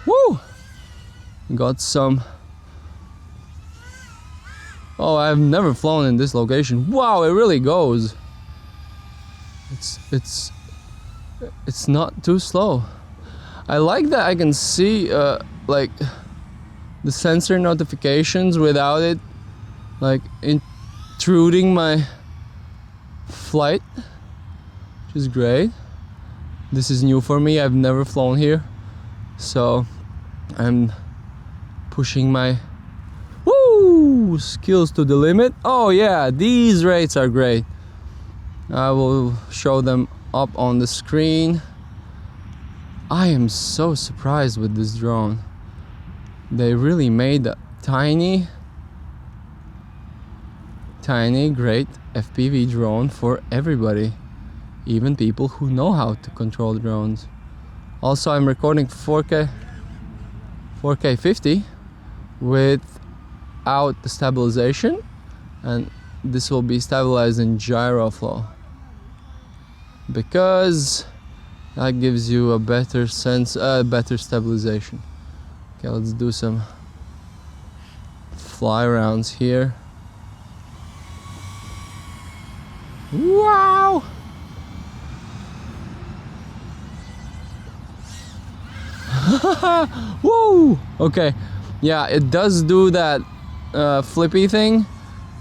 Woo! Got some. Oh, I've never flown in this location. Wow, it really goes. It's not too slow. I like that I can see like the sensor notifications without it like intruding my flight, which is great. This is new for me. I've never flown here, so I'm pushing my skills to the limit. Oh yeah, these rates are great. I will show them up on the screen. I am so surprised with this drone. They really made a tiny great FPV drone for everybody, even people who know how to control drones. Also, I'm recording 4K 50 without the stabilization, and this will be stabilized in gyro flow because that gives you a better stabilization. Okay, let's do some fly rounds here. Wow! Woo! Okay, yeah, it does do that flippy thing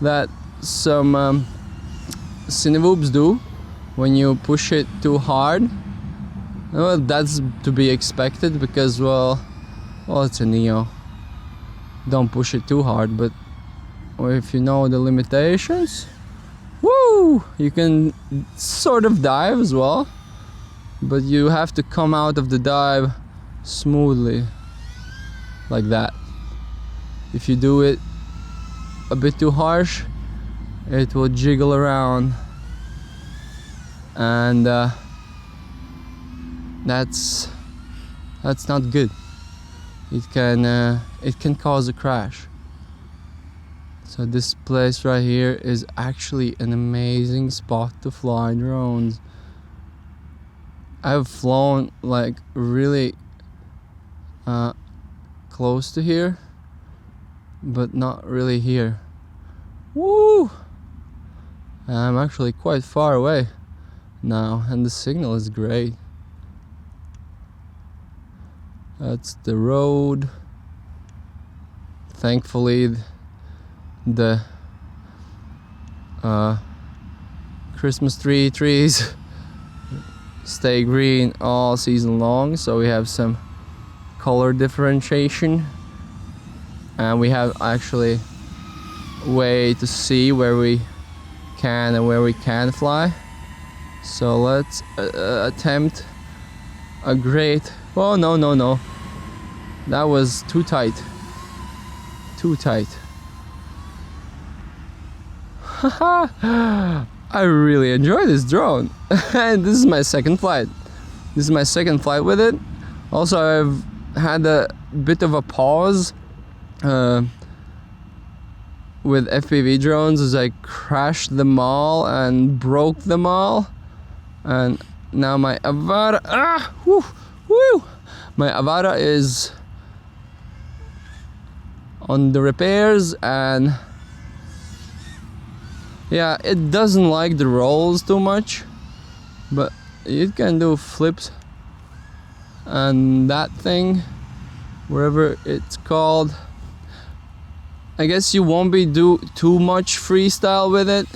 that some Cinewoops do when you push it too hard. Well, that's to be expected because, well, it's a Neo. Don't push it too hard, but if you know the limitations, woo! You can sort of dive as well, but you have to come out of the dive smoothly, like that. If you do it a bit too harsh, it will jiggle around, and that's not good. It can cause a crash. So this place right here is actually an amazing spot to fly drones. I've flown like really close to here, but not really here. Woo! I'm actually quite far away now, and the signal is great. That's the road. Thankfully, the Christmas trees stay green all season long, so we have some color differentiation, and we have actually a way to see where we can and where we can't fly. So let's attempt a great... Oh, no. That was too tight. I really enjoy this drone. And this is my second flight. With it. Also, I've had a bit of a pause with FPV drones as I crashed them all and broke them all. And now my Avara... My Avara is on the repairs, and yeah, it doesn't like the rolls too much, but it can do flips and that thing, wherever it's called. I guess you won't be do too much freestyle with it,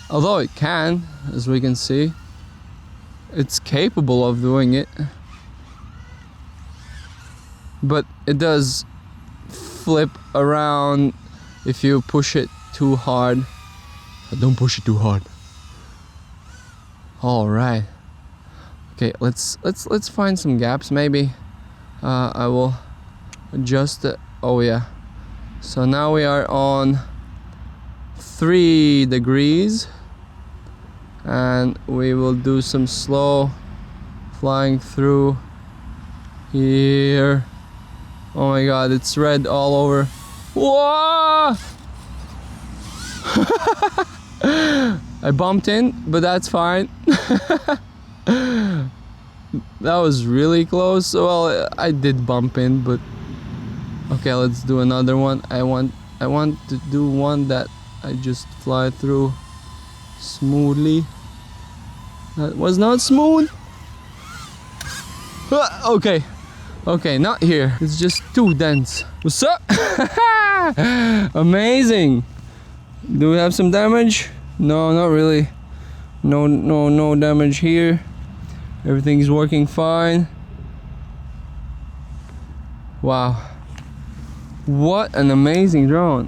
although it can, as we can see. It's capable of doing it, but it does flip around if you push it too hard. But don't push it too hard. All right. Okay, let's find some gaps. Maybe I will adjust it. Oh yeah. So now we are on 3 degrees, and we will do some slow flying through here. Oh my god, it's red all over. Whoa! I bumped in, but that's fine. That was really close. Well, I did bump in, but okay, let's do another one. I want to do one that I just fly through smoothly. That was not smooth. Okay, not here. It's just too dense. What's up? Amazing. Do we have some damage? No, not really. No damage here. Everything's working fine. Wow. What an amazing drone.